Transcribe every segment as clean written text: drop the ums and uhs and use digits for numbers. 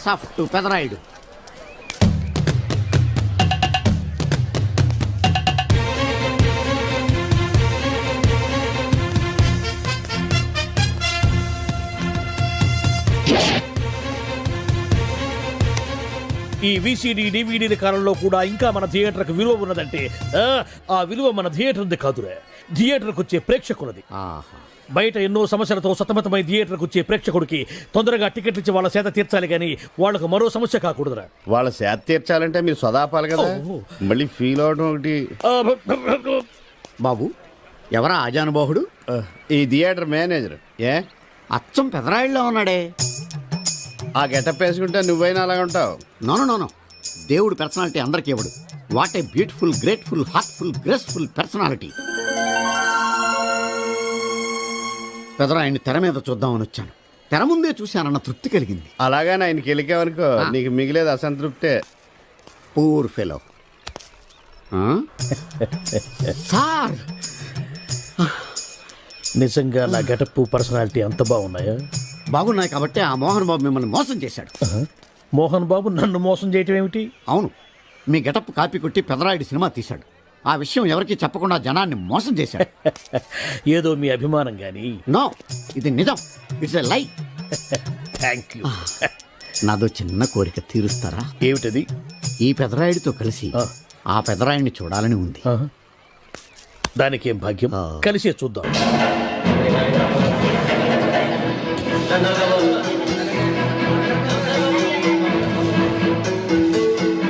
Hats off to Pedarayudu. ఈ VCD DVD కాలంలో కూడా ఇంకా మన థియేటర్కి విలువ ఉన్నదంటే ఆ విలువ మన థియేటర్ది కాదురా, థియేటర్కి వచ్చే ప్రేక్షకులది. బయట ఎన్నో సమస్యలతో సతమతమై థియేటర్కి వచ్చే ప్రేక్షకుడికి తొందరగా టికెట్లు ఇచ్చి వాళ్ళ సేత తీర్చాలి కానీ వాళ్ళకు మరో సమస్య కాకూడదురా. వాళ్ళ సేత తీర్చాలంటే మీరు సదాపాలి కదా, మళ్ళీ ఫీల్ అవడం ఒకటి. బాబు ఎవరా ఆజానుబాహుడు? ఈ థియేటర్ మేనేజర్. ఏ అచ్చం పెదరాయుడులో ఉన్నాడే. ఆ గెటప్ వేసుకుంటే నువ్వైనా అలాగ ఉంటావు. నో దేవుడు పర్సనాలిటీ అందరికీ ఇవ్వడు. What a beautiful, grateful, heartful, graceful personality. పెదరాయుడిని తెర మీద చూద్దామని వచ్చాను. తెర ముందే చూశానన్న తృప్తి కలిగింది. అలాగని ఆయనకి వెళ్ళికావనుకో నీకు మిగిలేదు అసంతృప్తే. Poor fellow. సార్ నిజంగా నా గెటప్ పర్సనాలిటీ అంత బాగున్నాయా? బాగున్నాయి కాబట్టి ఆ మోహన్ బాబు మిమ్మల్ని మోసం చేశాడు. మోహన్ బాబు నన్ను మోసం చేయటం ఏమిటి? అవును, మీ గెటప్ కాపీ కొట్టి పెదరాయుడు సినిమా తీశాడు. ఆ విషయం ఎవరికి చెప్పకుండా జనాన్ని మోసం చేశాడు. ఏదో మీ అభిమానం గాని. నో, ఇది నిజం. ఇట్స్ ఎ లై. Thank you. నాదో చిన్న కోరిక తీరుస్తారా? ఏమిటది? ఈ పెదరాయుడితో కలిసి ఆ పెదరాయుడిని చూడాలని ఉంది. దానికేం భాగ్యం, కలిసే చూద్దాం.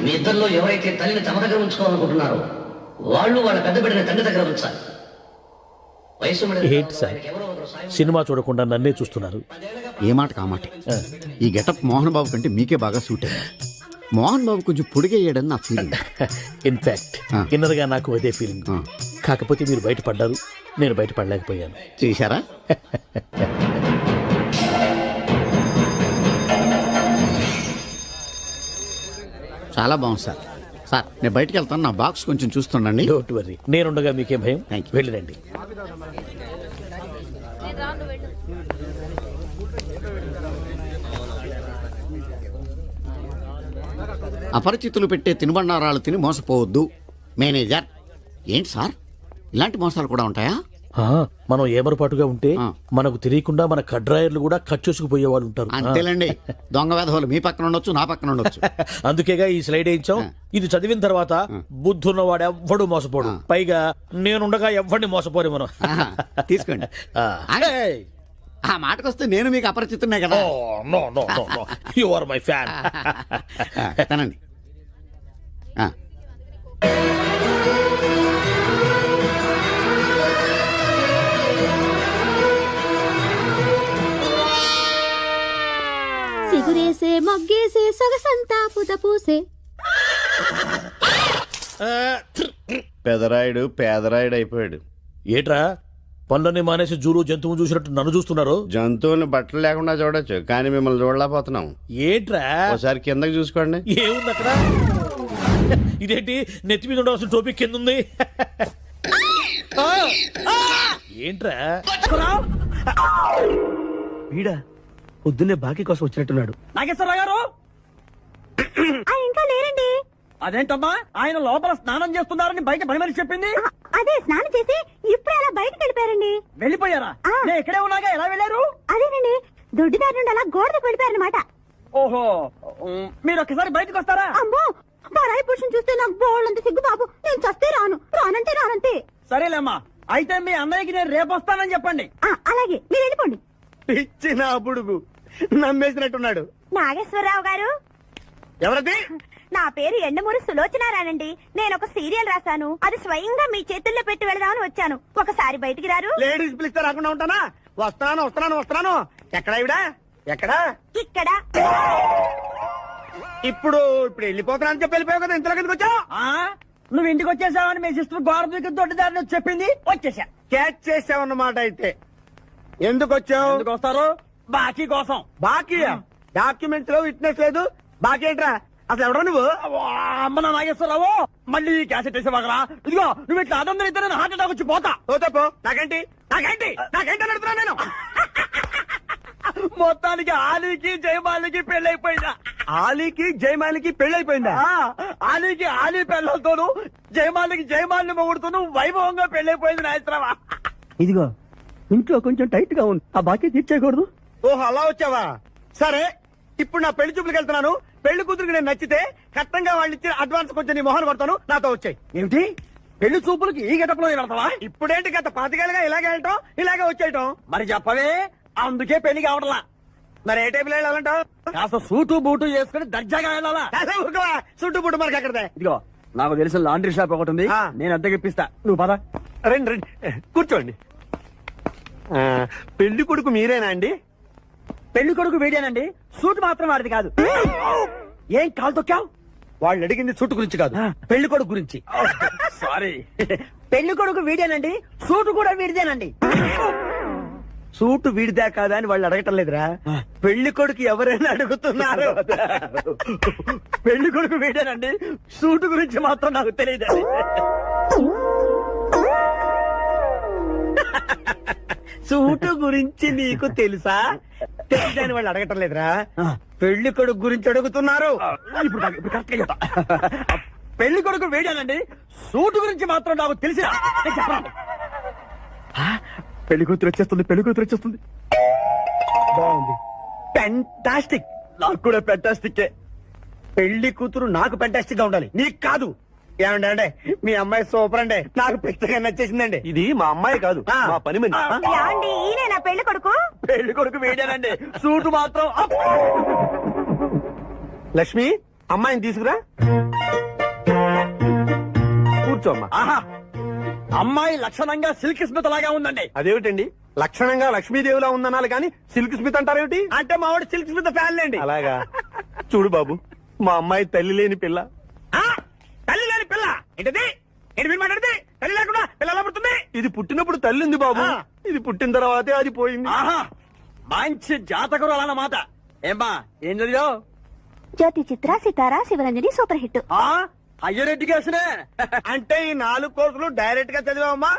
మీ ఇద్దరిలో ఎవరైతే తల్లిని తమ దగ్గర ఉంచుకోవాలనుకుంటున్నారో వాళ్ళు వాళ్ళ పెద్ద బిడ్డని తండ్రి దగ్గర ఉంచాలి. ఏంటి సార్ సినిమా చూడకుండా నన్నే చూస్తున్నారు? ఏ మాట కామాటే. ఈ గెటప్ మోహన్ బాబు కంటే మీకే బాగా సూట్ అయ్యింది. మోహన్ బాబు కొంచెం పొడిగయ్యాడని నా ఫీలింగ్. ఇన్ఫాక్ట్ ఇన్నర్గా నాకు అదే ఫీలింగ్. కాకపోతే మీరు బయటపడ్డారు, నేను బయటపడలేకపోయాను. చూశారా? చాలా బాగుంది సార్. సార్ నేను బయటికి వెళ్తాను, నా బాక్స్ కొంచెం చూస్తుండండి. డోంట్ వరీ, నేనుండగా మీకేం భయం. Thank you. వెళ్ళిరండి. అపరిచితులు పెట్టే తినుబండారాలు తిని మోసపోవద్దు. మేనేజర్. ఏంటి సార్ ఇలాంటి మోసాలు కూడా ఉంటాయా? మనం ఏమరపాటుగా ఉంటే మనకు తెలియకుండా మన కడ్రాయర్లు కూడా కట్ చేసుకుపోయే వాళ్ళు ఉంటారు. అంతేలేండి, దొంగ వేధవులు మీ పక్కన ఉండొచ్చు, నా పక్కన ఉండొచ్చు. అందుకేగా ఈ స్లైడ్ వేయించాం. ఇది చదివిన తర్వాత బుద్ధున్నవాడు ఎవ్వడు మోసపోడు. పైగా నేనుండగా ఎవ్వడిని మోసపోరు మనం. తీసుకోండి. ఆ మాటకొస్తే నేను మీకు అపరిచితున్నే కదా. You are my fan. తనండి. సిగురేసే మొగ్గేసే సొగసంతా పుత పూసే. పెదరాయుడు పేదరాయుడు అయిపోయాడు. ఏట్రా పనులన్నీ మానేసి జూలు జంతువు చూసినట్టు నన్ను చూస్తున్నారు? జంతువుని బట్టలు లేకుండా చూడొచ్చు, కానీ మిమ్మల్ని చూడలేకపోతున్నాం. ఏట్రా ఒకసారి కిందకి చూసుకోండి. ఏముంది అక్కడ? ఇదేంటి నెత్తి మీద ఉండవలసిన టోపిక్ కింద ఉంది? ఏంట్రా వీడా పొద్దున్నే బాకీ కోసం వచ్చినట్టున్నాడు. నాగేశ్వరరావు గారు ఇంకా లేరండి. అదేంటమ్మా ఆయన లోపల స్నానం చేస్తున్నారని బయట పని మనిషి చెప్పింది. అదే స్నానం చేసి ఇప్పుడే అలా బయటకు వెళ్ళిపోయారండి. వెళ్ళిపోయారా? నేను ఇక్కడే ఉన్నాగా, ఎలా వెళ్ళారు? అదేనండి, దొడ్డిదారి నుండి అలా గోడకు వెళ్ళిపోయారనమాట. ఓహో, మీరు ఒక్కసారి బయటకు వస్తారా? అమ్మో, పరాయి పురుషుని చూస్తే నాకు బోళ్ళంత సిగ్గు బాబు. నేను చస్తే రానంటే రానంతే. సరేలేమ్మా, అయితే మీ అన్నయ్యకి నేను రేపు వస్తానని చెప్పండి. అలాగే, మీరు వెళ్ళిపోండి. ఇచ్చిన బుడుగు నమ్మేసినట్టున్నాడు. నాగేశ్వరరావు గారు. ఎవరది? నా పేరు ఎండమూరి సులోచనారానండి. నేను ఒక సీరియల్ రాశాను, అది స్వయంగా మీ చేతుల్లో పెట్టి వెళదామని వచ్చాను. ఒకసారి బయటికి రారు? లేడీస్ పిలిస్తే రాకుండా ఉంటానా? వస్తున్నాను. ఎక్కడా ఇవిడా? ఎక్కడా? ఇక్కడ. ఇప్పుడు వెళ్ళిపోతున్నాను చెప్పి వెళ్ళిపోయావు కదా, ఇంతలో కిందకి వచ్చావు. నువ్వు ఇంటికి వచ్చేసావని మీ సిస్టర్ గోడ దగ్గర దొడ్డిదారిని వచ్చి చెప్పింది, వచ్చేసా. క్యాచ్ చేసావన్నమాట. అయితే ఎందుకు వచ్చావు? ఎందుకు వస్తారు? బాకీ కోసం. బాకీ? డాక్యుమెంట్స్ లో విట్నెస్ లేదు, బాకీ ఏంట్రా? అసలు ఎవడో నువ్వు? అమ్మ నా నాగేశ్వరరావు, మళ్ళీ క్యాసెట్ వేసేవాగరా? ఇదిగో నువ్వు ఇట్లా అదందరూ ఇద్దరు హార్ట్ అటాక్ వచ్చి పోతా. నాకేంటి అని అడుగుతున్నా నేను. మొత్తానికి ఆలీకి జయమాలికి పెళ్ళైపోయిందా? ఆలీకి జయమాలికి పెళ్ళైపోయిందా? ఆలీకి ఆలీ పెళ్ళతోను జయమాలికి జయమాలిని మొగుడుతూను వైభవంగా పెళ్ళైపోయింది నాయత్రమా. ఇదిగో ఇంట్లో కొంచెం టైట్ గా ఉంది, ఆ బాకీ తీర్చేయకూడదు. ఓహో అలా వచ్చావా? సరే, ఇప్పుడు నా పెళ్లి చూపులకు వెళ్తున్నాను. పెళ్లి కూతురికి నేను నచ్చితే కట్టంగా వాళ్ళు ఇచ్చిన అడ్వాన్స్ కొంచెం నీ మొహన్ కొడతాను, నాతో వచ్చాయి. ఏమిటి పెళ్లి చూపులకి ఈ గెటప్లో వెళ్తావా? ఇప్పుడేంటి గత 25 ఏళ్ళుగా ఇలాగే వెళ్ళటం, ఇలాగే వచ్చేయటం. మరి చెప్పవే, అందుకే పెళ్లి కావట్లా. మరి ఏ టైపులో వెళ్ళాలంటావు? కాస్త సూటు బూటు వేసుకుని దర్జాగా వెళ్ళాలా? సూటు బూటు మనకి ఎక్కడదే. ఇదిగో నాకు తెలిసిన లాండ్రీ షాప్ ఒకటి ఉంది, నేను అద్దెకి ఇప్పిస్తా. నువ్వు పద. రండి రండి కూర్చోండి. పెళ్లి కొడుకు మీరేనా అండి? పెళ్లి కొడుకు వీడేనండి, సూట్ మాత్రం వాడిది కాదు. ఏం కాలు తొక్కావు? వాళ్ళు అడిగింది సూట్ గురించి కాదు, పెళ్లి కొడుకు గురించి. సారీ. పెళ్లి కొడుకు వీడేనండి, సూట్ కూడా వీడిదేనండి. సూట్ వీడిదా కాదా అని వాళ్ళు అడగటం లేదురా, పెళ్లి కొడుకు ఎవరైనా అడుగుతున్నారు. పెళ్లి కొడుకు వీడేనండి, సూట్ గురించి మాత్రం నాకు తెలియదు. సూటు గురించి నీకు తెలుసా? తెలియదని వాళ్ళు అడగటం లేదురా, పెళ్లి కొడుకు గురించి అడుగుతున్నారు. పెళ్లి కొడుకు వేడానండి, సూటు గురించి మాత్రం నాకు తెలిసిన. పెళ్లి కూతురు వచ్చేస్తుంది, పెళ్లి కూతురు వచ్చేస్తుంది. బాగుంది, ఫెంటాస్టిక్. నాకు కూడా ఫెంటాస్టిక్. పెళ్లి కూతురు నాకు ఫెంటాస్టిక్ గా ఉండాలి, నీకు కాదు. ఏమండి అంటే మీ అమ్మాయి సూపర్ అండి, నాకు పెద్దగా నచ్చేసిందండి. ఇది మా అమ్మాయి కాదు, మా పని మనిషి. ఏమండి ఈయన నా పెళ్లి కొడుకు? పెళ్లి కొడుకు వేడానండి, సూటు మాత్రం. లక్ష్మి, అమ్మాయిని తీసుకురా. కూర్చోమ్మా. ఆహా, అమ్మాయి లక్షణంగా సిల్క్ స్మిత్ లాగా ఉందండి. అదేమిటండి, లక్షణంగా లక్ష్మీదేవిలా ఉందనాలి కానీ సిల్క్ స్మిత్ అంటారేమిటి? అంటే మా వాడు సిల్క్ స్మిత్ ఫ్యాన్ లేండి. అలాగా. చూడు బాబు, మా అమ్మాయి తల్లి లేని పిల్ల. తల్లి లేని పిల్ల ఏంటది? ఏంటి మీరు మాట్లాడితే? తల్లి లేకుండా పిల్ల ఎలా పుడుతుంది? ఇది పుట్టినప్పుడు తల్లి ఉంది బాబు, ఇది పుట్టిన తర్వాతే అది పోయింది. మంచి జాతకులు అన్నమాట. ఏమ్మా, ఏం చదివావు? జ్యోతి చిత్ర, సితారా, శివరంజని సూపర్ హిట్. హయ్యర్ ఎడ్యుకేషనే అంటే ఈ 4 కోర్సులు డైరెక్ట్ గా చదివావమ్మా?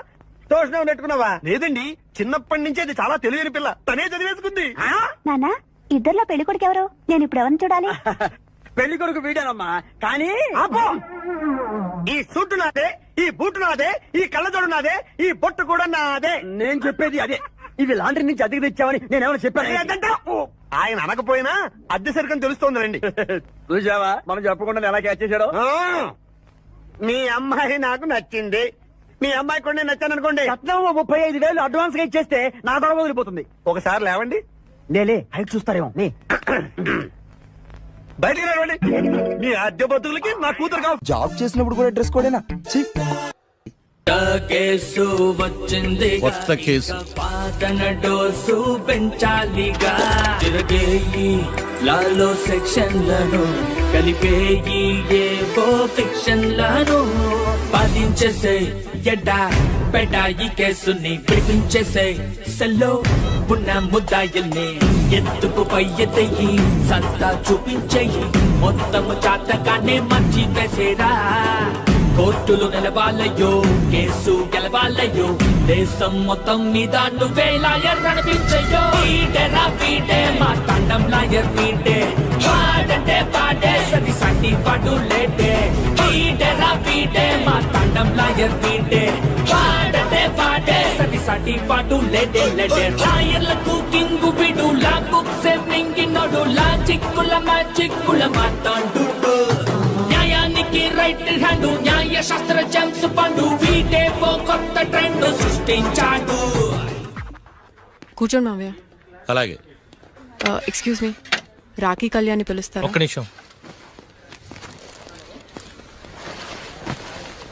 ట్యూషన్ నెట్టుకున్నావా? లేదండి, చిన్నప్పటి నుంచి అది చాలా తెలియని పిల్ల, తనే చదివేసుకుంది. నానా, ఇద్దర్లో పెళ్లి కొడుకు ఎవరు? నేను ఇప్పుడు ఎవరిని చూడాలి? పెళ్లి కొడుకు వీడానమ్మా, కానీ ఈ సూటు నాదే, ఈ బూటు నాదే, ఈ కళ్ళజోడు నాదే, ఈ బొట్టు కూడా నాదే. నేను చెప్పేది అదే. ఇవి లాండ్రీ నుంచి అద్దెకి తెచ్చావని నేనేమైనా చెప్పాను? ఆయన అనకపోయినా అద్దె సరికని తెలుస్తోందండి. చూసావా, మనం చెప్పకుండా ఎలా క్యాచ్ చేశాడో. మీ అమ్మాయి నాకు నచ్చింది, మీ అమ్మాయి కూడా నేను నచ్చాను అనుకోండి. 35,000 అడ్వాన్స్ గా ఇచ్చేస్తే నా గొడవ వదిలిపోతుంది. ఒకసారి లేవండి. నేలే, హైట్ చూస్తారేమో. బయటికి రావండి, మీ అద్దె బతుకులకి నా కూతురు కావాలి. జాబ్ చేసినప్పుడు కూడా డ్రెస్ కోడేనా? కేసు వచ్చింది, కొత్త కేసు. పాతన డోసు పెంచాలిగా. తిరగేయి లాలో సెక్షన్లను, కలిపేయి ఏవో ఫిక్షన్లను. పాలించేసే ఎడా పెడా ఈ కేసుని విడిపించేసే. సెల్లో ఉన్న ముద్దాయిల్ని ఎత్తుకు పై ఎత్తయి, సంతా చూపించేయి. మొత్తము చాతకానే మంచి వేసేరా. కోర్టులు నిలవాలయ్యో, కేసు గెలవాలయ్యో. దేశం మొత్తం మీద నువ్వే లాయర్ నడిపించయ్యో. వీడేరా వీడే మా తండం లాయర్ వీడే. వాడంటే వాడే సరి సాటి వాడు లేడే. వీడేరా వీడే మా తండం లాయర్ వీడే. వాడంటే వాడే సరి సాటి వాడు లేడే లేడే. లాయర్లకు కింగు విడు, లా బుక్స్ మింగినోడు, లా చిక్కుల మాట్లాడు. న్యాయానికి రైట్ హ్యాండ్, న్యాయ శాస్త్ర జెమ్స్ పండు. వీడే ఓ కొత్త ట్రెండ్ సృష్టించాడు. కూర్చోండి మావయ్య. అలాగే. ఎక్స్క్యూజ్ మీ, రాఖీ కళ్యాణి పిలుస్తారా? ఒక్క నిమిషం.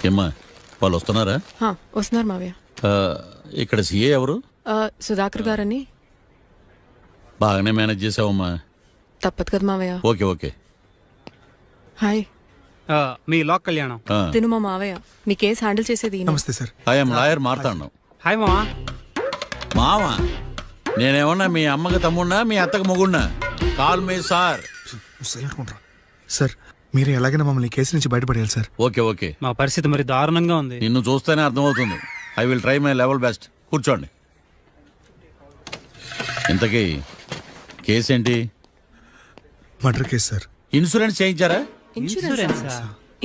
ఏమ్మా, వాళ్ళు వస్తున్నారా? వస్తున్నారు మావయ్య. ఇక్కడ సీఏ ఎవరు? సుధాకర్ గారని. బాగానే మేనేజ్ చేసావమ్మా. తప్పదు కదా మావయ్య. Okay okay. హాయ్. మీ లాక్ కళ్యాణం. తిను మా మావయ్య, మీ కేసు హ్యాండిల్ చేసేది ఈయన. Namaste sir. I'm lawyer Martandam. Hi మామా. మావా, నేనేమన్నా మీ అమ్మకి తమ్ముడినా, మీ అత్తకు మొగుడినా? Call me sir. సార్, మీరు ఎలాగైనా మమ్మల్ని కేసు నుంచి బయటపడేయాలి సార్. Okay okay. మా పరిస్థితి మరి దారుణంగా ఉంది. నిన్ను చూస్తేనే అర్థమవుతుంది. I will try my level best. కూర్చోండి. ఇంతకీ కేసేంటి? Murder case sir. ఇన్సూరెన్స్ చేయించారా?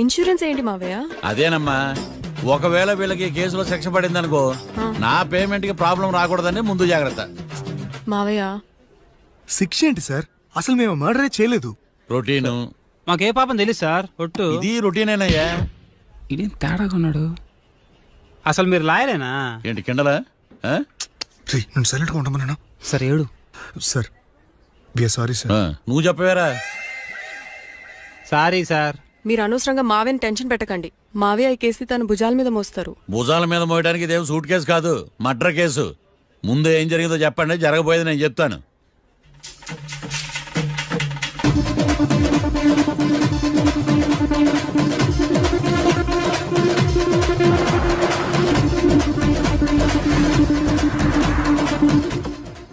ఇన్సూరెన్స్ ఏంటి మావయ్య? అదేనమ్మా, ఒకవేళ వీళ్ళకి కేసులో శిక్ష పడింది అనుకో, నా పేమెంట్ కి ప్రాబ్లం రాకూడదని ముందు జాగ్రత్త. మావయ్య శిక్ష ఏంటి సార్? అసలు మేము మర్డరే చేయలేదు. రొటీను. మాకే పాపం తెలుసు సార్. ఒట్టు ఇది రొటీనేనయ్యా. ఇదేం తేడాగా ఉన్నాడు. అసలు మీరు లాయరేనా? ఏంటి కిండలా? ఆ? రే, నేను సైలెంట్ గా ఉండమన్నా. సరే ఏడు. Sir we are sorry sir. నువ్వు చెప్పవేరా? Sorry sir. మీరు అనవసరంగా మావయ్యని టెన్షన్ పెట్టకండి. మావయ్య ఈ కేసు తన భుజాల మీద మోస్తారు. భుజాల మీద మోయడానికి ఇదేం సూట్ కేసు కాదు, మర్డర్ కేసు. ముందు ఏం జరిగిందో చెప్పండి, జరగబోయేది నేను చెప్తాను.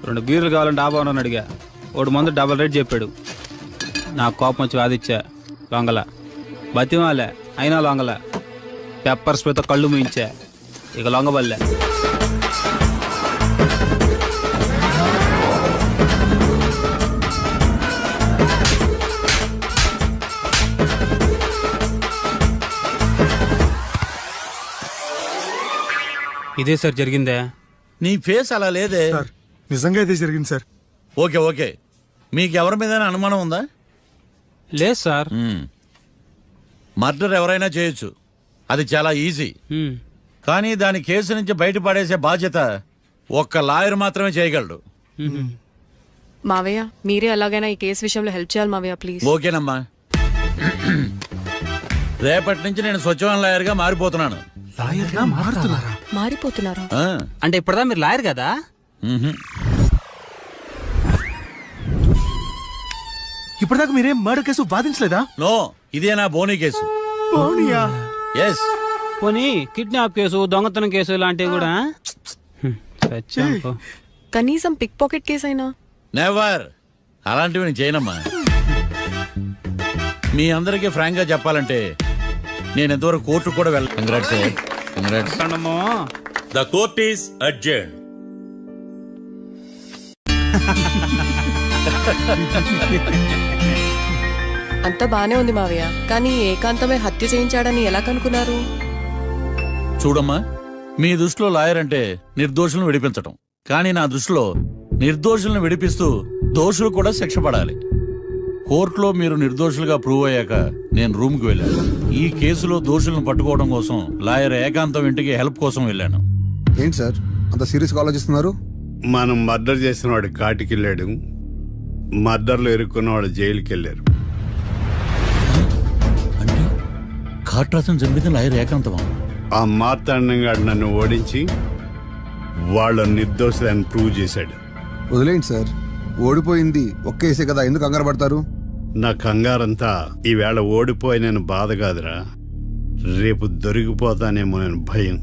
రెండు బీర్లు కావాలని డాబా ఉన్నాను అడిగా. ఒకడు మందు డబల్ రేట్ చెప్పాడు. నాకు కోపం వచ్చి వాదిచ్చా. లొంగల బతిమాలే, అయినా లొంగల. పెప్పర్ స్ప్రేతో కళ్ళు మూయించా. ఇక లొంగబల్లే. ఇదే సార్ జరిగిందే. నీ ఫేస్ అలా లేదే. సార్ నిజంగా ఇదే జరిగింది సార్. ఓకే ఓకే, మీకు ఎవరి మీద అనుమానం ఉందా? లేదు సార్. మర్డర్ ఎవరైనా చేయొచ్చు, అది చాలా ఈజీ. కానీ దాని కేసు నుంచి బయటపడేసే బాధ్యత ఒక్క లాయర్ మాత్రమే చేయగలడు. మావయ్య మీరే ఎలాగైనా ఈ కేసు విషయంలో హెల్ప్ చేయాలి మావయ్య ప్లీజ్. ఓకేనమ్మా. రేపటి నుంచి నేను స్వచ్ఛమైన లాయర్ గా మారిపోతున్నాను. మారిపోతున్నారా? ఆ, అంటే ఇప్పుడుదా మీరు లాయర్ కదా? ఇప్పటిదాకా మీరేం మర్డర్ కేసు వాదించలేదా? నో, ఇదే నా బోనీ కేసు. ఎస్. పోనీ కిడ్నాప్ కేసు, దొంగతనం కేసు ఇలాంటివి కూడా? కనీసం పిక్ పాకెట్ కేసు అయినా? నెవర్. అలాంటివి నేను చేయనమ్మా. మీ అందరికీ ఫ్రాంక్ గా చెప్పాలంటే నేను ఎంతవరకు కోర్టు కూడా వెళ్ళాను. Congrats. The court is adjourned. అంతా బానే ఉంది మావయ్య, కానీ ఏకాంతమే హత్య చేయించాడని ఎలా కనుక్కున్నారు? చూడమ్మా, మీ దృష్టిలో లాయర్ అంటే నిర్దోషులను విడిపించటం, కానీ నా దృష్టిలో నిర్దోషులను విడిపిస్తూ దోషులు కూడా శిక్ష పడాలి. కోర్టులో మీరు నిర్దోషులుగా ప్రూవ్ అయ్యాక నేను రూమ్కి వెళ్ళాను. ఈ కేసులో దోషులను పట్టుకోవడం కోసం లాయర్ ఏకాంతం ఇంటికి హెల్ప్ కోసం వెళ్ళాను. ఏంటి సార్ అంత సీరియస్గా ఆలోచిస్తున్నారు? మనం మర్డర్ చేసిన వాడు కాటికి వెళ్ళాడు, మర్డర్లో ఇరుక్కున్న వాడు జైలుకి వెళ్ళారు. అంటే కాట్రాసం చంపితే లాయర్ ఏకాంతమా? ఆ మార్తాండంగా నన్ను ఓడించి వాళ్ళ నిర్దోషులని ప్రూవ్ చేశాడు. వదిలేండి సార్, ఓడిపోయింది ఒక్కేసే కదా, ఎందుకు కంగారు పడతారు? నా కంగారంతా ఈవేళ ఓడిపోయి నేను బాధ కాదురా, రేపు దొరికిపోతానేమో నేను భయం.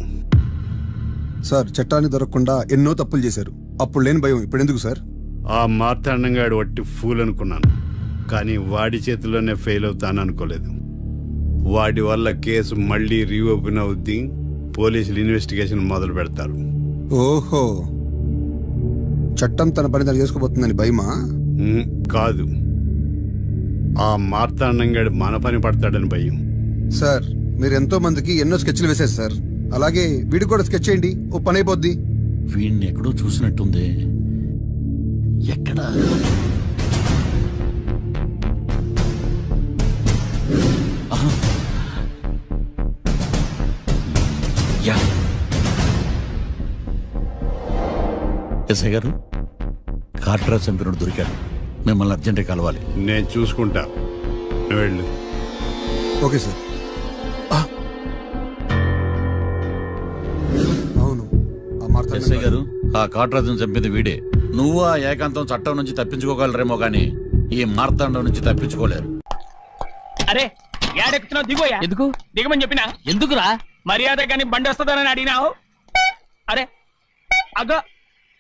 సార్ చట్టాన్ని దొరకకుండా ఎన్నో తప్పులు చేశారు, అప్పుడు లేని భయం ఇప్పుడు ఎందుకు సార్? ఆ మార్తాండంగాడు వట్టి ఫూల్ అనుకున్నాను, కానీ వాడి చేతిలోనే ఫెయిల్ అవుతాను అనుకోలేదు. వాడి వల్ల కేసు మళ్ళీ రీఓపెన్ అవుద్ది, పోలీసులు ఇన్వెస్టిగేషన్ మొదలు పెడతారు. ఓహో, చట్టం తన పని తను చేసుకోబోతుందని భయమా? కాదు, ఆ మార్తాండంగాడు మన పని పడతాడని భయం. సార్ మీరు ఎంతో మందికి ఎన్నో స్కెచ్లు వేశారు సార్, అలాగే వీడికి కూడా స్కెచ్ చేయండి, ఓ పని అయిపోద్ది. వీడిని ఎక్కడో చూసినట్టుంది. ఎక్కడా? ఎస్ఐ గారు, కాట్రా చంపినోడు దొరికాడు, మిమ్మల్ని అర్జెంట్ కలవాలి. నేను చూసుకుంటా, నువ్వు వెళ్ళు. Okay sir. అవును, ఎస్ఐ గారు, ఆ కాట్రాజును చంపింది వీడే. నువ్వు ఆ ఏకాంతం చట్టం నుంచి తప్పించుకోగలరేమో కానీ ఈ మార్తాండం నుంచి తప్పించుకోలేరు. అరే ఏడెక్కుతున్నావు, దిగోయా. ఎందుకు దిగమని చెప్పినా? ఎందుకురా? మర్యాద కానీ బండి వస్తుందని అడిగినావు. అరే అగో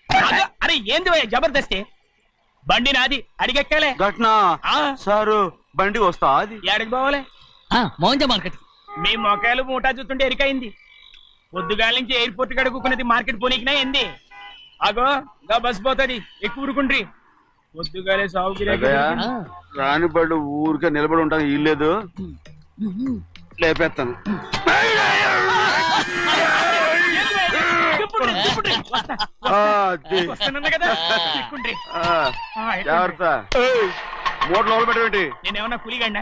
అగో, అరే ఏంది భయ్యా జబర్దస్తి? బండి నాది, అడిగెక్కాలే. ఘట్నా సారు, బండి వస్తా అది ఏడకి పోవాలే? మౌంజ మార్కెట్. మీ మొక్కలు మూటా చూస్తుంటే ఎరికైంది. పొద్దుగాల నుంచి ఎయిర్పోర్ట్ కడుక్కున్నది మార్కెట్ పోనీకినా ఏంది? అగో గా బస్ పోతుంది, ఎక్కువ ఊరుకుండ్రి. పొద్దుగాలే సాగు రాని బళ్ళు ఊరికే నిలబడి ఉంటాను ఇల్లేదు లేపేస్తాను. జాగ్రత్త. మూడు లోపల పెట్టేటి. నేనేమన్నా పులిగండా?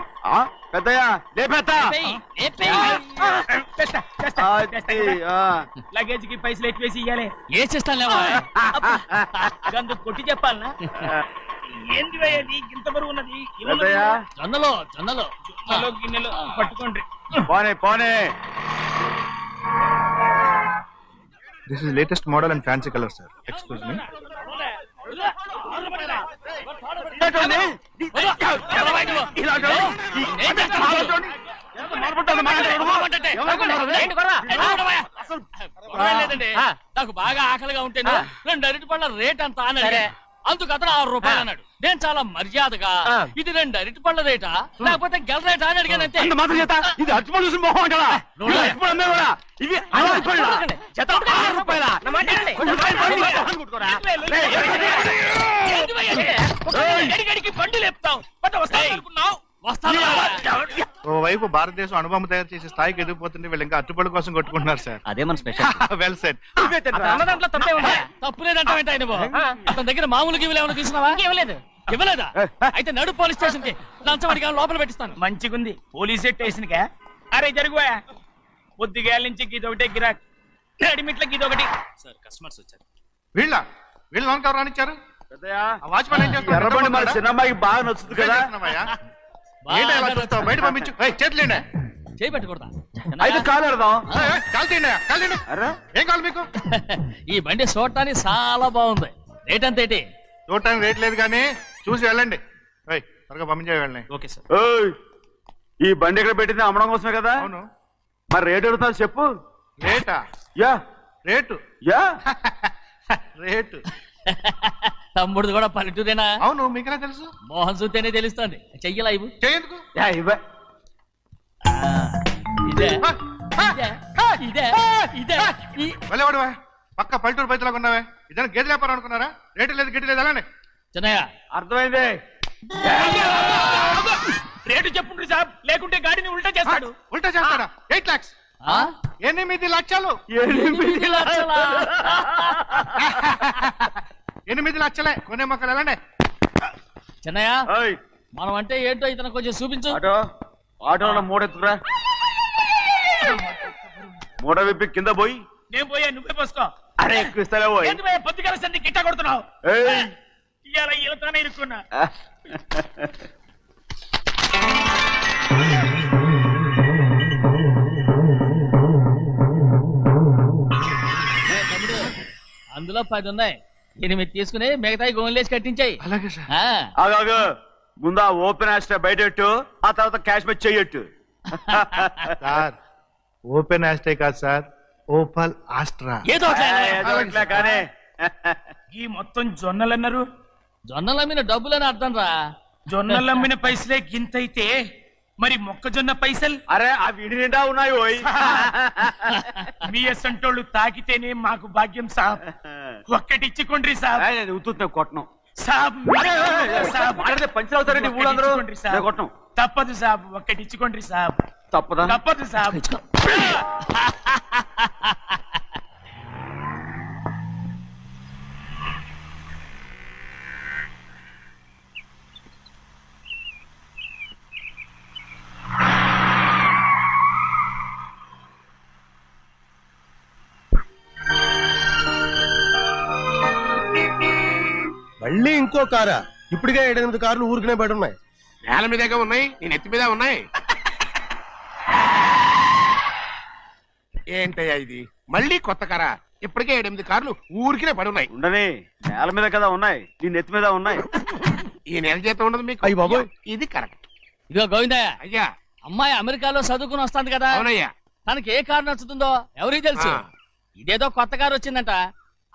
పెద్దయ్యా లేపేస్తా. లగేజ్ కి పైసలు ఎక్కువేసి ఇయ్యాలి. ఏ చేస్తాను గందు కొట్టి చెప్పాలనా? ఏంది అది ఇంత బరువు ఉన్నది? పెద్దయ్యా జొన్నలో జొన్నలో జొన్నలో గిన్నెలు పట్టుకోండి. పోనే పోనే. This is latest model and fancy colour sir. Excuse me. నాకు బాగా ఆకలిగా ఉంటేను 2 అరటిపళ్ళ రేట్ అంత అన్నాడు. అందుకు అతను 6 రూపాయలు అన్నాడు. నేను చాలా మర్యాదగా ఇది 2 అరటిపళ్ళ రేటా లేకపోతే గెల రేటా అని అడిగానంతే. ఇది అర్చుపడి చూసి మొహం అంటారా? ఇవి 6 రూపాయల. గడిగడికి బండి లేపుతావు వస్తావు. ఓవైపు భారతదేశం అనుభవం తయారు చేసే స్థాయికి ఎదిగిపోతుంటే వీళ్ళు ఇంకా అట్టుపడి కోసం కొట్టుకుంటున్నారు సార్. అదే మన స్పెషల్. Well set. తప్పు లేదంటే అతని దగ్గర మామూలు గివ్వులు ఏమైనా తీసుకున్నావా? ఇవ్వలేదా? అయితే నడు పోలీస్ స్టేషన్ కి లంచం అడిగా లోపల పెట్టిస్తాను. మంచిగుంది పోలీస్ స్టేషన్ కా. అరే జరుగువా, పొద్దుగాల నుంచి గీదొకటే గిరాక్, అడిమిట్లకి ఇదొకటి. సార్ కస్టమర్స్ వచ్చారు. వీళ్ళు లోన్ కవర్ రానిచ్చారు. పెద్దయ్యా వాచ్మెన్ ఏం చేస్తున్నాడు? ఎర్రబండి మన చిన్నమ్మాయికి బాగా నచ్చుతుంది కదా. ఏంటి అలా చూస్తావు? బయట పంపించు. చేతులేండి. చేయి పెట్టకూడదా? అయితే కాలు ఎడదాం. ఏం కావాలి మీకు? ఈ బండి చూడటానికి చాలా బాగుంది. రేట్ అంత ఏంటి? చూడటానికి రేట్ లేదు కానీ చూసి వెళ్ళండి. త్వరగా పంపించే వెళ్ళండి. Okay sir. ఈ బండి ఎక్కడ పెట్టింది అమ్మడం కోసమే కదా. అవును. మరి రేట్ అడుగుతాను చెప్పు. రేటా? Yeah rate yeah rate. తమ్ముడు కూడా పల్లెటూరేనా? అవును. మీకెలా తెలుసు? మోహన్ చూస్తేనే తెలుస్తుంది. చెయ్యలా ఇవ్వు. చేయందుకు. యా ఇవ్వ. ఇదే ఇదే ఇదే వెళ్ళేవాడు పక్క పల్లెటూరు బయటలాగా ఉన్నావే. ఇద్దరు గేదె వ్యాపారం అనుకున్నారా? రేటు లేదు గిట్టు లేదు అలానే. చిన్నయ్య అర్థమైంది. రేటు చెప్పుండ్రి సాబ్, లేకుంటే గాడిని ఉల్టా చేస్తాడు. ఉల్టా చేస్తాడా? 8 lakhs. 8 లక్షలు. 8 లక్షలా? 8 లక్షలే. కొనే మొక్కలు వెళ్ళండి. చిన్నయ్య ఓయ్ మనం అంటే ఏంటో ఇతను కొంచెం చూపించు. ఆటోలో మూడెత్తుకురా. మూడ విప్పి కింద పోయి. నేను పోయా, నువ్వే పోసుకో. అరే ఎక్కువ ఇస్తాలే పోయి. పొద్దుగాల సంది గిట్ట కొడుతున్నావు. ఇవాళ ఈలతోనే ఇరుక్కున్నా. అందులో 10 ఉన్నాయి. 8 తీసుకుని మిగతాయి గోన్లేసి కట్టించాయి. అలాగే సార్. ఆగాగు. ముందు ఆ ఓపెన్ ఆస్ట్రా బయటెట్టు, ఆ తర్వాత క్యాష్ మెచ్ చెయ్యట్టు. సార్ ఓపెన్ ఆస్ట్రే కాదు సార్, ఓపల్ ఆస్ట్రా. ఏదో ఇట్లా కానీ ఈ మొత్తం జొన్నలన్నారు. జొన్నల మీద డబ్బులని అర్థం రా. జొన్నలమ్మిన పైసలే గింతైతే మరి మొక్కజొన్న పైసలు? అరే ఆ విడి నిండా ఉన్నాయి ఓయ్. మీ అసంటోళ్ళు తాకితేనే మాకు భాగ్యం సాబ్. ఒక్కటిచ్చుకోండి సాబ్. ఉత్తున్నా కొట్టను సాబ్. పంచర్ అవుతారండి ఊళ్ళందరూ. కొట్టను. తప్పదు సాబ్, ఒక్కటిచ్చుకోండి సాబ్. తప్పదా? తప్పదు సాబ్. మళ్ళీ ఇంకో కారా? ఇప్పటికే 7-8 కార్లు ఊరికనే బయట ఉన్నాయి. నేల మీదేగా ఉన్నాయి, నేను ఎత్తి మీద ఉన్నాయి. ఏంటయ్యా ఇది? మళ్ళీ కొత్త కారా? ఇప్పటికే 7-8 కార్లు ఊరికినే పడి ఉన్నాయి. ఉండని నేల మీద కదా ఉన్నాయి, నీ నెత్తి మీద ఉన్నాయి. ఈ నెల జీతం ఉండదు మీకు. అయ్య బాబోయ్. ఇది కరెక్ట్. ఇదిగో గోవిందయ్య, అయ్యా. అమ్మాయి అమెరికాలో చదువుకుని వస్తాంది కదా. అవునయ్యా. తనకి ఏ కారు నచ్చుతుందో ఎవరికి తెలుసు. ఇదేదో కొత్త కారు వచ్చిందంట,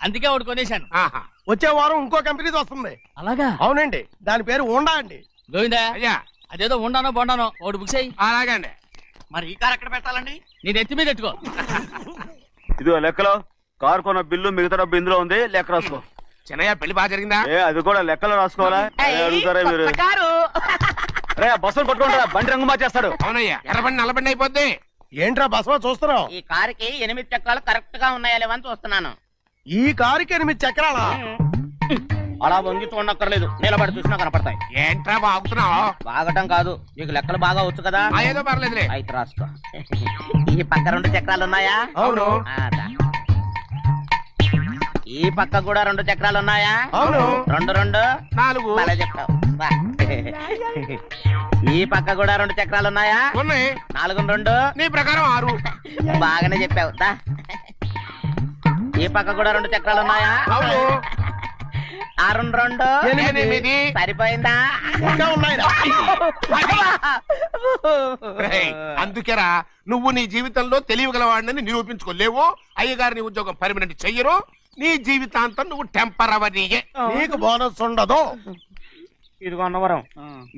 అందుకే ఒకటి కొనేశాను. వచ్చే వారం ఇంకో కంపెనీది వస్తుంది. అలాగా? అవునండి, దాని పేరు హోండా అండి. గోవిందయ్య, అయ్యా. అదేదో ఉండానో బొండానో ఒకటి బుక్ చేయి. అలాగండి. మరి ఈ కారు ఎక్కడ పెట్టాలండి? నేను ఎత్తి మీద పెట్టుకో. ఇదిగో లెక్కలో కారు కొన్న బిల్లు, మిగతా డబ్బు ఇందులో ఉంది, లెక్క రాసుకో. చిన్నయ్య పెళ్లి బాగా జరిగిందా? అది కూడా లెక్కలో రాసుకోవాలా? అడుగుతారా మీరు? బస్సులు పట్టుకుంటారా? బండి రంగు మార్చేస్తాడు. అవునయ్యా, ఎర్రబండి నల్లబండి అయిపోద్ది. ఏంట్రా బసవా చూస్తున్నావు? ఈ కారుకి 8 చక్రాలు కరెక్ట్ గా ఉన్నాయా లేవని చూస్తున్నాను. ఈ కారుకి 8 చక్రాలా? అలా వంగి చూడక్కర్లేదు, నిలబడి చూసినా కనపడతాయి. ఏంట్రా బాగుతున్నావు? బాగటం కాదు, నీకు లెక్కలు బాగా వచ్చు కదా. ఏదో పర్లేదులే. అయితే రాసుకో. ఈ పక్క 2 చక్రాలు ఉన్నాయా? అవును. ఈ పక్క కూడా 2 చక్రాలు ఉన్నాయా? అవును. 2 2 4. అలా చెప్తావు. బా. ఈ పక్క కూడా 2 చక్రాలు ఉన్నాయా? ఉన్నాయి. 4 2 నీ ప్రకారం 6. బాగానే చెప్పావు. దా. ఈ పక్క కూడా 2 చక్రాలు ఉన్నాయా? అవును. 6 2 8. సరిపోయిందా? ఇంకా ఉన్నాయిరా. అందుకేరా నువ్వు నీ జీవితంలో తెలియగలవాడిని నిరూపించుకోలేవు. అయ్యగారు నీ ఉద్యోగం పర్మనెంట్ చెయ్యరు. నీ జీవితాంతం నువ్వు టెంపరవరీయే. నీకు బోనస్ ఉండదు. ఇదిగో అన్నవరం,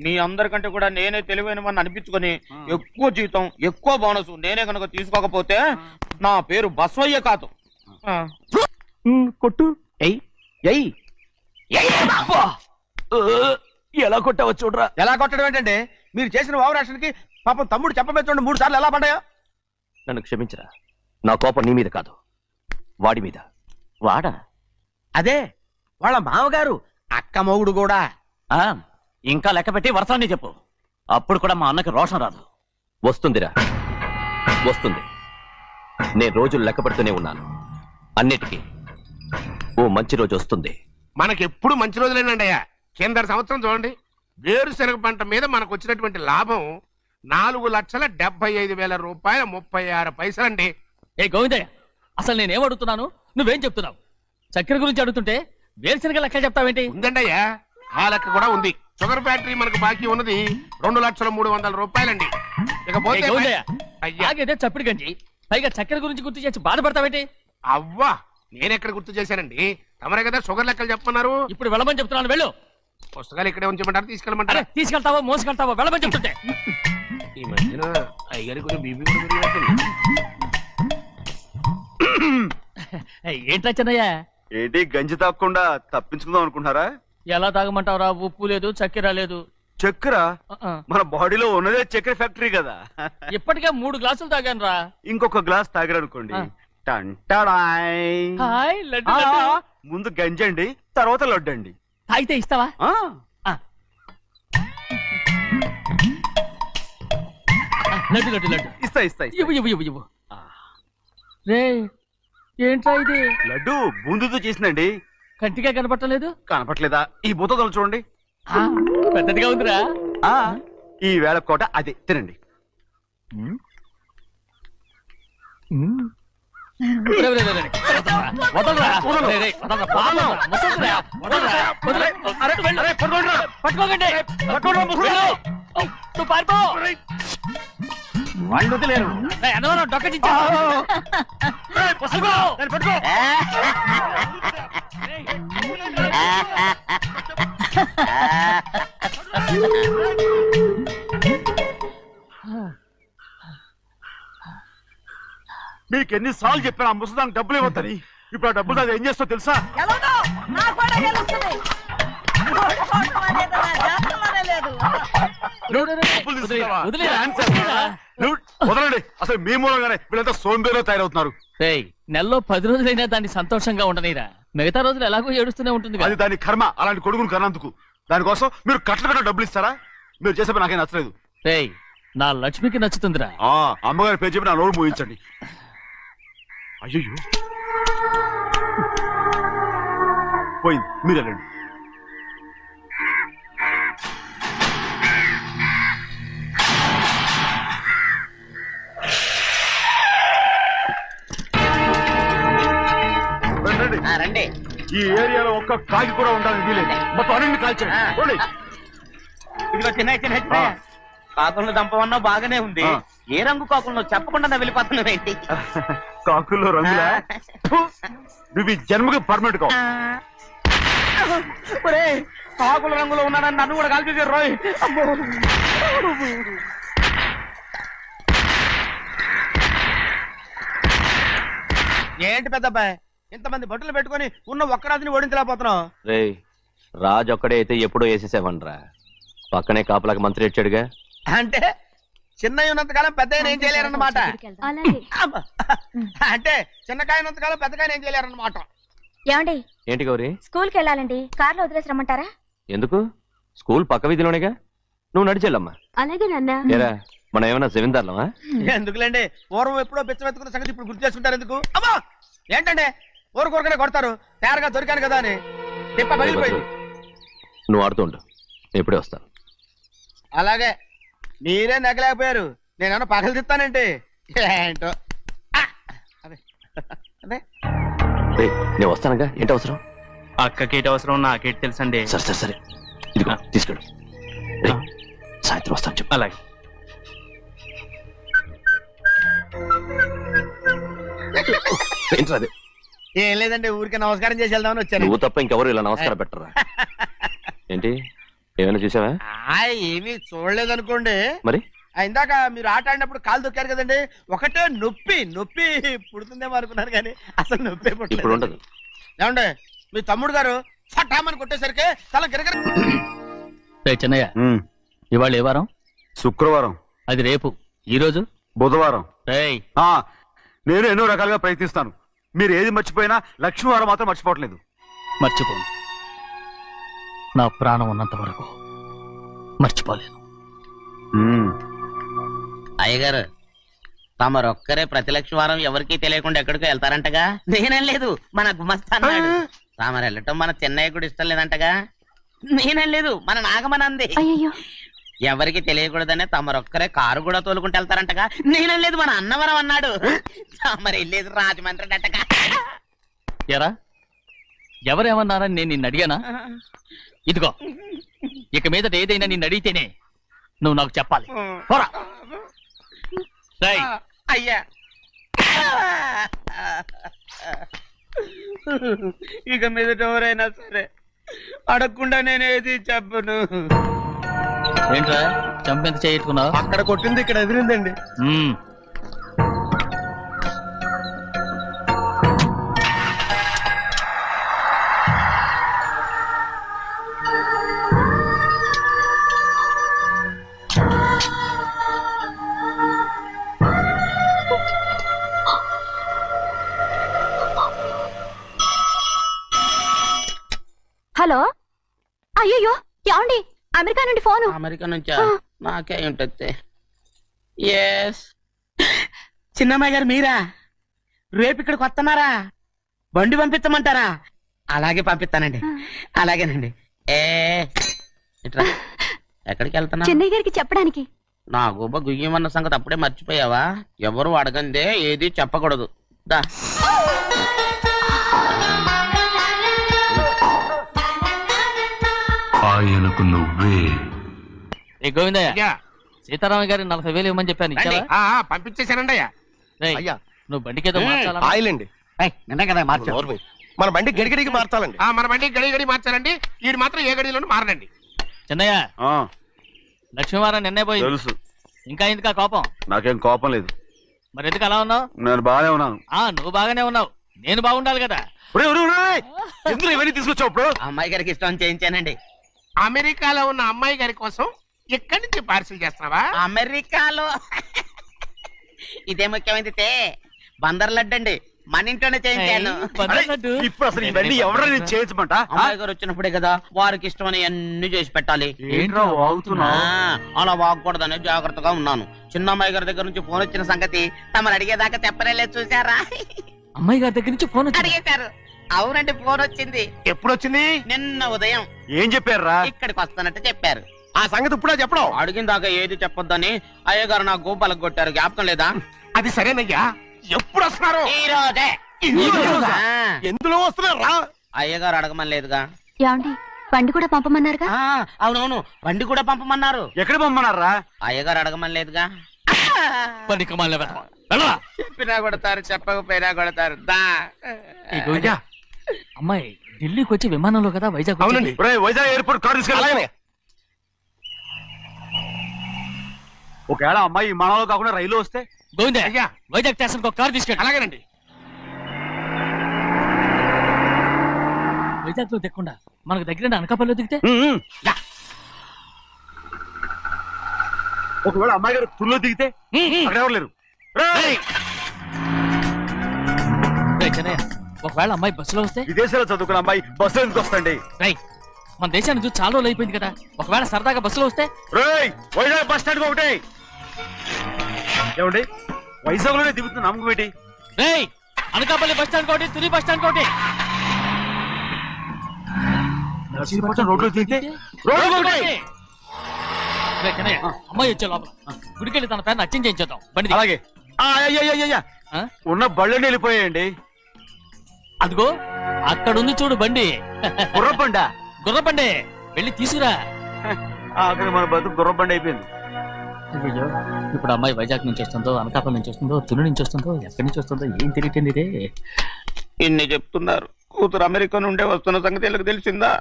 మీ అందరికంటే కూడా నేనే తెలివైన వాడిని అనిపించుకొని ఎక్కువ జీతం ఎక్కువ బోనస్ నేనే కనుక తీసుకోకపోతే నా పేరు బస్వయ్య కాదు. కొట్టు. ఎలా కొట్టావో చూడరా. ఎలా కొట్టడం ఏంటంటే మీరు చేసిన ఓవరాక్షన్కి పాపం తమ్ముడు చెప్పబెట్టండి 3 సార్లు ఎలా పడ్డాయో. నన్ను క్షమించరా, నా కోపం నీ మీద కాదు, వాడి మీద. వాడా? అదే వాళ్ళ మామగారు అక్క మొగుడు కూడా. ఇంకా లెక్క పెట్టి వరసాన్ని చెప్పు, అప్పుడు కూడా మా అన్నకి రోషం రాదు. వస్తుందిరా, వస్తుంది. నేను రోజులు లెక్క పెడుతూనే ఉన్నాను. అన్నిటికీ ఓ మంచి రోజు వస్తుంది. మనకెప్పుడు మంచి రోజులేనండి అయ్యా. కింద సంవత్సరం చూడండి, వేరుశనగ పంట మీద మనకు వచ్చినటువంటి లాభం 4,75,000 రూపాయల 36 పైసలండి. ఏ గోవిందయ్య, అసలు నేనేం అడుగుతున్నాను, నువ్వేం చెప్తున్నావు? చక్కెర గురించి అడుగుతుంటే వేరుశనగ లెక్క చెప్తావేంటి? ఉందండి అయ్యా, ఆ లెక్క కూడా ఉంది. షుగర్ ఫ్యాక్టరీ మనకు బాకీ ఉన్నది 2,300,000 రూపాయలండి. ఇకపోతే ఆగేదే చప్పిడి గంజి, పైగా చక్కెర గురించి గుర్తు చేసి బాధపడతావేంటి? అవ్వా, నేనెక్కడ గుర్తు చేశానండి? తమరే కదా షుగర్ లెక్కలు చెప్పమన్నారు. ఇప్పుడు వెళ్ళమని చెప్తున్నాను, వెళ్ళు. పుస్తకాలు ఇక్కడే ఉంచమంటారు, తీసుకెళ్ళమంటారా? తీసుకెళ్తావో మోసుకెళ్తావో వెళ్ళమని చెప్తుంటే. ఈ మధ్యన అయ్యారి కొంచెం బీపీ కూడా పెరిగినట్టుంది. ఏంట్రా చిన్నయ్య? ఏంటి గంజి తాగకుండా తప్పించుకుందాం అనుకుంటున్నారా? ఎలా తాగమంటావురా? ఉప్పు లేదు, చక్కెర లేదు. చక్కెర? మన బాడీలో ఉన్నదే చక్కెర ఫ్యాక్టరీ కదా. ఇప్పటికే 3 గ్లాసులు తాగాను రా. ఇంకొక గ్లాస్ తాగారనుకోండి, హాయ్, లడ్డు, లడ్డు. ముందు గంజండి, తర్వాత లడ్డండి. తాగితే ఇస్తావా? లడ్డు లడ్డు లడ్డు ఇస్తా ఇస్తా ఇస్తా. ఇవ్వు ఇవ్వు ఇవ్వు ఇవ్వు. రే, ఏంట్రా ఇది? లడ్డు బూందుతో చేసిందండి. కంటిగా కనపట్టలేదు. కనపట్లేదా? ఈ బూతలు చూడండి, పెద్దదిగా ఉందిరా. ఈ వేళ కోట అదే తినండి. మీకు ఎన్నిసార్లు చెప్పాను ఆ ముసదానికి డబ్బులు ఇవ్వద్దని. ఇప్పుడు ఆ డబ్బులు అది ఏం చేస్తో తెలుసా? వదలండి, అసలు మీ మూలంగానే వీళ్ళంతా సోంబేలో తయారవుతున్నారు. నెలలో 10 రోజులైనా దాన్ని సంతోషంగా ఉండనీరా. మిగతా రోజులు ఎలాగో ఏడుస్తూనే ఉంటుంది. అది దాని కర్మ, అలాంటి కొడుకును కన్నందుకు. దానికోసం మీరు కట్ల డబ్బులు ఇస్తారా? మీరు చేసే పని నాకేం నచ్చలేదు. నా లక్ష్మికి నచ్చుతుందిరా. అమ్మగారి పేరు చెప్పి నా నోరు మూయించండి. అయ్యో పోయింది, మీరు వెళ్ళండి. రండి. ఈ ఏరియాలో ఒక్క కాకి కూడా ఉండాలని వీలేదు. మొత్తం అన్ని కాల్చండి. ఇదిగో చిన్న కాకులను దంపమన్నా బాగానే ఉంది. ఏ రంగు కాకులను చెప్పకుండా వెళ్ళిపోతున్నావు ఏంటి? కాకుల్లో రంగులా? నువ్వు ఈ జన్మకి పర్మనెంట్ కావు. కాకుల రంగులో ఉన్నాడని నన్ను కూడా కాల్చేసారు రోయ్. ఏంటి పెద్దబ్బాయి, ఇంతమంది బట్టలు పెట్టుకొని ఉన్న ఒక్క రాజుని ఓడించలేకపోతున్నావు. రే రాజు ఒక్కడే అయితే ఎప్పుడో వేసేసేవనరా. పక్కనే కాపలాకి మంత్రి ఇచ్చాడుగా. అంటే చిన్నయ్య ఉన్నంతకాలం పెద్దయ్య ఏం చేయలేరన్నమాట. అబ్బా. అంటే చిన్నకాయ ఉన్నంతకాలం పెద్దకాయ ఏం చేయలేరన్నమాట. ఏమండి ఏంటి గౌరీ? స్కూల్ కి వెళ్ళాలండి, కార్లో వదిలేసి రమ్మంటారా? ఎందుకు? స్కూల్ పక్క వీధిలోనేగా, నువ్వు నడిచెళ్ళమ్మా. అలాగే నాన్న. ఏరా మనం ఏమన్నా జమీందార్లమా? ఎందుకులేండి, పూర్వం ఎప్పుడో బిచ్చమెత్తుకున్న సంగతి ఇప్పుడు గుర్తు చేసుకుంటారు ఎందుకు? అమ్మా ఏంటంటే ఊరుకోరుకనే కొడతారు, తయారుగా దొరికాను కదా అని. తిప్ప పగిలిపోయింది. నువ్వు ఆడుతూ ఉండు, నేను ఇప్పుడే వస్తాను. అలాగే మీరే నెగలేకపోయారు, నేనేమన్నా పగలు తిస్తానంటే ఏంటో. అదే అదే రేయ్, నేను వస్తానుగా, ఏంటి అవసరం? అక్కకేటి అవసరం నాకేటి తెలుసండి. సరే సరే సరే, ఇదిగో తీసుకెళ్ళు. రేయ్, సాయంత్రం వస్తాను చెప్పు. అలాగే. ఏంట్రా అది? ఏం లేదండి, ఊరికే నమస్కారం చేసి వెళ్దామని వచ్చాను. నువ్వు తప్ప ఇంకెవరు ఇలా నమస్కారం పెట్టరా? ఏంటి ఏమైనా చూసావా? ఏమీ చూడలేదనుకోండి. మరి ఇందాక మీరు ఆట ఆడినప్పుడు కాలు దొక్కారు కదండి, ఒకటే నొప్పి నొప్పి పుడుతుందేమో అనుకున్నాను కానీ అసలు నొప్పి ఇప్పుడు పుట్టలేదు. ఉండదు. ఏమండే మీ తమ్ముడు గారు చట్టామని కొట్టేసరికి తల గిరగిర. చిన్నయ్య, ఇవాళ ఏ వారం? శుక్రవారం. అది రేపు. ఈ రోజు బుధవారం. రేయ్, నేను ఎన్నో రకాలుగా ప్రయత్నిస్తాను, మీరు ఏది మర్చిపోయినా లక్ష్మీవారం మాత్రం మర్చిపోవట్లేదు. మర్చిపోను. నా ప్రాణం ఉన్నంత వరకు మర్చిపోలేను. అయ్యగారు తమరొక్కరే ప్రతి లక్షవారం ఎవరికీ తెలియకుండా ఎక్కడికో వెళ్తారంటగా? నేనేం లేదు, మన గుమస్తా అన్నాడు. తామరు వెళ్ళటం మన చెన్నయ్య కూడా ఇష్టం లేదంటగా? నేనేం లేదు, మన నాగమనంది. ఎవరికి తెలియకూడదనే తమరొక్కరే కారు కూడా తోలుకుంటూ వెళ్తారంటగా? నేనేం లేదు, మన అన్నవరం అన్నాడు. తమరు వెళ్ళేది రాజమండ్రి అంటగా? ఎరా ఎవరేమన్నారని నేను నిన్ను అడిగానా? ఇదిగో, ఇక మీదట ఏదైనా నిన్ను అడిగితేనే నువ్వు నాకు చెప్పాలి. పోరా. రేయ్, అయ్యా ఇక మీదట ఎవరైనా సరే అడగకుండా నేనేది చెప్పను. ఏంట్రా చంపెంత చేయించుకున్నావు? అక్కడ కొట్టింది ఇక్కడ ఎదిరిందండి. హలో, అయ్యో ఏమండి, అమెరికా నుండి ఫోను. అమెరికా నుంచా? నాకే ఉంటుంది. ఎస్, చిన్నమ్మాయి గారు మీరా? రేపు ఇక్కడికి వస్తున్నారా? బండి పంపించమంటారా? అలాగే పంపిస్తానండి. అలాగేనండి. ఇట్రా. ఎక్కడికి వెళ్తున్నా? చెన్నై గారికి చెప్పడానికి. నా గుబ్బ గుయ్యమన్న సంగతి అప్పుడే మర్చిపోయావా? ఎవరు అడగందే ఏది చెప్పకూడదు. దా. ఆయనకు నువ్వే. ఏ గోవిందయ్య, సీతారామయ్య గారి 40,000 ఇవ్వమని చెప్పాను, ఇచ్చావా? పంపించేశానండి అయ్యా. రేయ్, నువ్వు బండికేదో మార్చాలా? ఆయిల్ అండి. నిన్న కదా మార్చారు. మన బండి గడిగడికి మార్చాలండి. మన బండి గడిగడి మార్చాలండి. వీడు మాత్రం ఏ గడిలోనూ మారనండి. చిన్నయ్య, లక్ష్మీవారం నిన్నే పోయింది. తెలుసు. ఇంకా ఎందుకా కోపం? నాకేం కోపం లేదు. మరి ఎందుకు అలా ఉన్నావు? నేను బాగానే ఉన్నాను. నువ్వు బాగానే ఉన్నావు, నేను బాగుండాలి కదా. ఎందుకు ఇవన్నీ తీసుకొచ్చావు? ఇప్పుడు అమ్మాయి గారికి ఇష్టం చేయించానండి. అమెరికాలో ఉన్న అమ్మాయి గారి కోసం ఎక్కడి నుంచి పార్సిల్ చేస్తావా? అమెరికాలో ఇదే ముఖ్యమైనది. బందర్ లడ్డు అండి, మన ఇంట్లోనే చేయించాను. ఇప్పుడు అసలు ఇవన్నీ ఎవరైనా చేయించమంట? అమ్మాయి గారు వచ్చినప్పుడే కదా వారికి ఇష్టమని అన్ని చేసి పెట్టాలి. ఏంట్రా వాగుతున్నా? అలా వాగకూడదని జాగ్రత్తగా ఉన్నాను. చిన్న అమ్మాయి గారి దగ్గర నుంచి ఫోన్ వచ్చిన సంగతి తమరు అడిగేదాకా చెప్పలేదు, చూసారా? అమ్మాయి గారి దగ్గర నుంచి ఫోన్ అడిగేశారు. అవునండి, ఫోన్ వచ్చింది. ఎప్పుడు వచ్చింది? నిన్న ఉదయం. ఏం చెప్పారా? ఇక్కడికి వస్తానంటే చెప్పారు. ఆ సంగతి ఇప్పుడే చెప్పడం. అడిగిన దాకా ఏది చెప్పొద్దని అయ్యగారు నా గోపాలకు కొట్టారు, జ్ఞాపకం లేదా? అది సరేనయ్యా, ఎప్పుడు వస్తున్నారు? ఈ రోజే. ఎందులో వస్తున్నారా? అయ్యగారు అడగమని లేదుగా. ఏమండి, బండి కూడా పంపమన్నారుగా? అవునవును, బండి కూడా పంపమన్నారు. ఎక్కడ పంపమన్నారా? అయ్యగారు అడగమని లేదుగా. చెప్పినా కొడతారు, చెప్పకపోయినా కొడతారు. దా. అమ్మాయి ఢిల్లీకి వచ్చి విమానంలో కదా వైజాగ్. అవునండి. వైజాగ్ ఎయిర్పోర్ట్ కార్ తీసుకెళ్ళాలి. ఒకవేళ అమ్మాయి విమానంలో కాకుండా రైలు వస్తే? గోవిందయ్య, వైజాగ్ స్టేషన్ ఒక కార్ తీసుకెళ్ళి. అలాగేనండి. వైజాగ్ లో దిక్కుండా మనకు దగ్గర అనకాపల్లిలో దిగితే ఒకవేళ అమ్మాయి గారు తుల్లో దిగితే అక్కడ ఎవరు లేరు. ఒకవేళ అమ్మాయి బస్సులో వస్తే విదేశాల్లో చదువుకున్న అమ్మాయి బస్సులో ఎందుకు వస్తండి? మన దేశాన్ని చూసి చాలా రోజులు అయిపోయింది కదా, ఒకవేళ సరదాగా బస్సులో వస్తే. వైజాగ్ బస్ స్టాండ్ ఒకటి ఏమండి, వైజాగ్ లోనే దిగుతున్న నమ్మకం ఏంటి? అనకాపల్లి బస్ స్టాండ్ కోటి, తుని బస్ స్టాండ్ కోటి. రోడ్లో దిగితే అమ్మాయి వచ్చే లోపల గుడికెళ్ళి తన పేరుని అచ్చం చేయించేద్దాం బండి. అలాగే. ఉన్న బళ్ళని వెళ్ళిపోయాయండి. అదిగో అక్కడుంది చూడు బండి. గుర్రబండ. గుర్రబండి వెళ్ళి తీసుకురా. అక్కడ మన బతుకు గుర్రబండి అయిపోయింది. అయ్యో, ఇప్పుడు అమ్మాయి వైజాగ్ నుంచి వస్తుందో, అనకాపల్లి నుంచి వస్తుందో, తుని నుంచి వస్తుందో, ఎక్కడి నుంచి వస్తుందో ఏం తెలియటండి ఇదే. ఇన్ని చెప్తున్నారు, కూతురు అమెరికా నుండే వస్తున్న సంగతి వీళ్ళకి తెలిసిందా?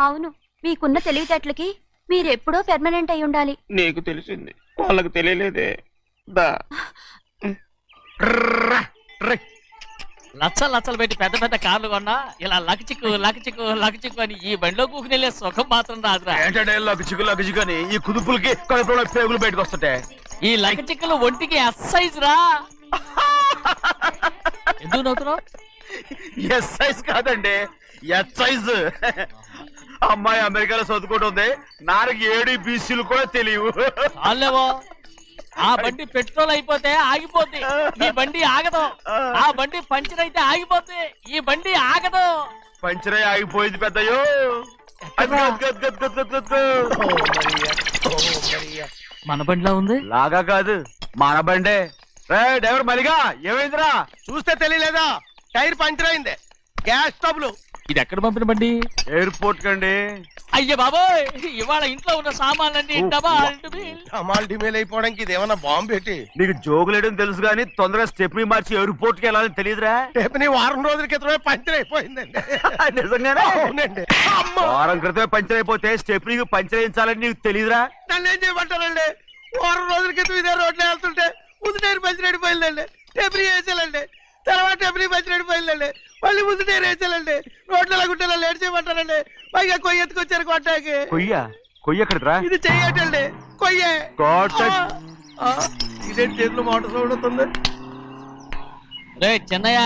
అవును, మీకున్న తెలివితేటలకి మీరెప్పుడో పెర్మనెంట్ అయి ఉండాలి. నీకు తెలిసింది, వాళ్ళకి తెలియలేదే. దా లచ్చలు పెట్టి పెద్ద పెద్ద కార్లు కొన్నా ఇలా లకచిక్కు అని ఈ బండిలో కూకుని వెళ్ళే సుఖం మాత్రం రాదురా. ఏంటంటే లగచిక్కు అని ఈ కుదుపులకి కడుపులో పేగులు బయటకు వస్తుంటే ఈ లకచిక్కులు ఒంటికి ఎక్సైజ్ రా. ఎందుకు నవ్వుతున్నావు? ఎక్సైజ్ కాదండి, ఎక్సైజ్. అమ్మాయి అమెరికాలో చదువుకుంటుంది, నాకు 7 BCలు కూడా తెలియవు. చాలేవో, ఆ బండి పెట్రోల్ అయిపోతే ఆగిపోద్ది, ఈ బండి ఆగదు. ఆ బండి పంచర్ అయితే ఆగిపోద్ది, ఈ బండి ఆగదు. పంచరే ఆగిపోయింది పెద్దయ్యో. మన బండిలా ఉంది. లాగా కాదు, మన బండే. డ్రైవర్ మరిగా ఏమైందిరా? చూస్తే తెలియలేదా? టైర్ పంచర్ అయింది. గ్యాస్ స్టవ్లు. ఇది ఎక్కడ పంపిన బండి? ఎయిర్పోర్ట్ కండి. అయ్య బాబోయ్, ఇవాళ ఇంట్లో ఉన్న సామాన్లన్నీ డమాల్ డిమేల్ అయిపోవడానికి ఇదేమన్నా బాంబు పెట్టి. నీకు జోగులేయడం తెలుసు కానీ తొందరగా స్టెప్ని మార్చి ఎయిర్పోర్ట్ కి వెళ్ళాలని తెలియదురా? రేపు వారం రోజుల క్రితమే పంచర్ అయిపోయిందండి. నిజంగానే? అవునండి. వారం క్రితమే పంచర్ అయిపోతే స్టెప్ని పంచర్ వేయించాలని నీకు తెలియదురా? నన్ను ఏం చేయమంటారండి? వారం రోజుల క్రితం ఇదే రోడ్లో వెళ్తుంటే ముందు టైర్ పంచర్ అయిపోయిందండి. టెబ్రీ వేసాలండి, తర్వాత టెబ్రీ పంచర్ అయిపోయిందండి, మళ్ళీ ముందు టైర్ వేసాలండి. రోడ్లు ఎలాగుంటే లేట్ చేయమంటారండి. పైగా కొయ్య ఎత్తుకొచ్చారు కొట్టాకి. కొయ్య ఎక్కడిరా? ఇది చెయ్యటండి, కొయ్యే. ఇదే చేతులు మోటార్ సౌండ్ అవుతుంది. రే చిన్నయ్య,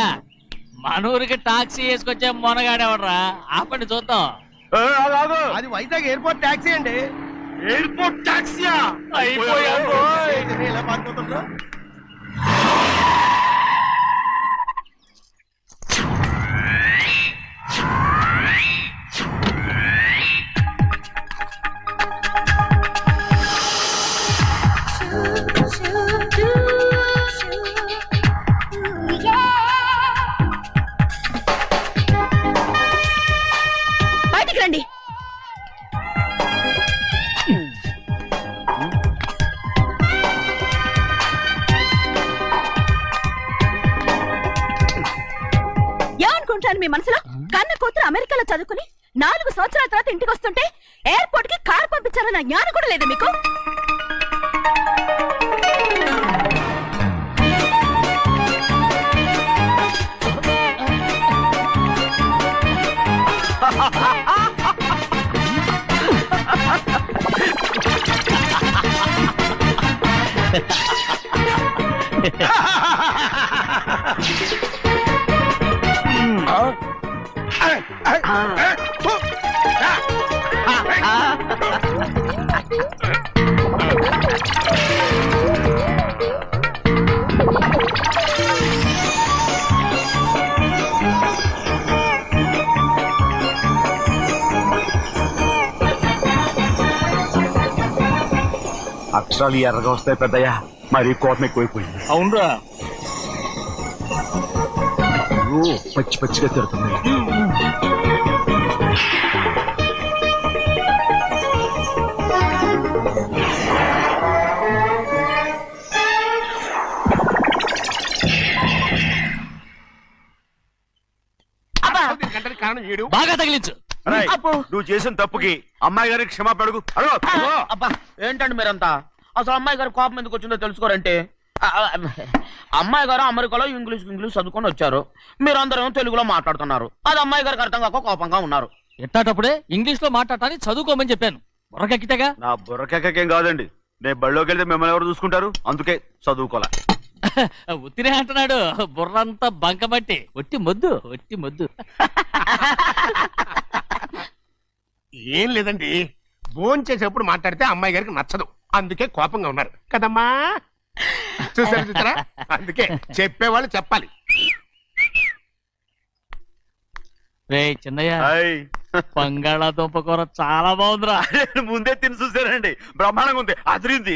మన ఊరికి టాక్సీ వేసుకొచ్చే మొనగాడేవడరా? ఆపండి చూద్దాం. అది వైజాగ్ ఎయిర్పోర్ట్ టాక్సీ అండి. ఎయిర్పోర్ట్ టాక్సీయా? ఇలా పారిపోతుండ్రా. బయటికి రండి. ఏమనుకుంటాను మీ మనసులో? కన్న కూతురు అమెరికాలో చదువుకుని 4 సంవత్సరాల తర్వాత ఇంటికి వస్తుంటే ఎయిర్పోర్ట్ కి కార్ పంపించారన్న జ్ఞానం కూడా లేదా మీకు? అక్షరాలు ఎర్రగా వస్తాయి పెద్దయ్యా, మరి కోపం ఎక్కువైపోయింది. అవునరా, పచ్చి పచ్చిగా తిడుతుంది. బాగా తగిలించు. నువ్వు చేసిన తప్పుకి అమ్మాయి గారికి క్షమాపణ అడుగు. అబ్బా ఏంటండి మీరంతా? అసలు అమ్మాయి గారి కోపం ఎందుకు వచ్చిందో తెలుసుకోరంటే అమ్మాయి గారు అమెరికాలో ఇంగ్లీష్ చదువుకొని వచ్చారు, మీరందరూ తెలుగులో మాట్లాడుతున్నారు. అది అమ్మాయి గారికి అర్థం కాక కోపంగా ఉన్నారు. ఎట్టాటప్పుడే ఇంగ్లీష్ లో మాట్లాడటానికి చదువుకోమని చెప్పాను. బుర్రకెక్కితేగా. నా బుర్రకేకేం కాదండి, నేను బళ్ళోకి వెళ్తే మిమ్మల్ని ఎవరు చూసుకుంటారు, అందుకే చదువుకోలే. ఉత్తిరే అంటున్నాడు, బుర్రంతా బంకబట్టి. ఒట్టి మొద్దు. ఏం లేదండి, భోజనం చేసేప్పుడు మాట్లాడితే అమ్మాయి గారికి నచ్చదు, అందుకే కోపంగా ఉన్నారు కదమ్మా. చూసారా, అందుకే చెప్పేవాళ్ళు చెప్పాలి. రే చిన్నయ్య, బంగాళాదుంప కూర చాలా బాగుందిరా. ముందే తిని చూసారండి, బ్రహ్మాండంగా ఉంది, అదిరింది.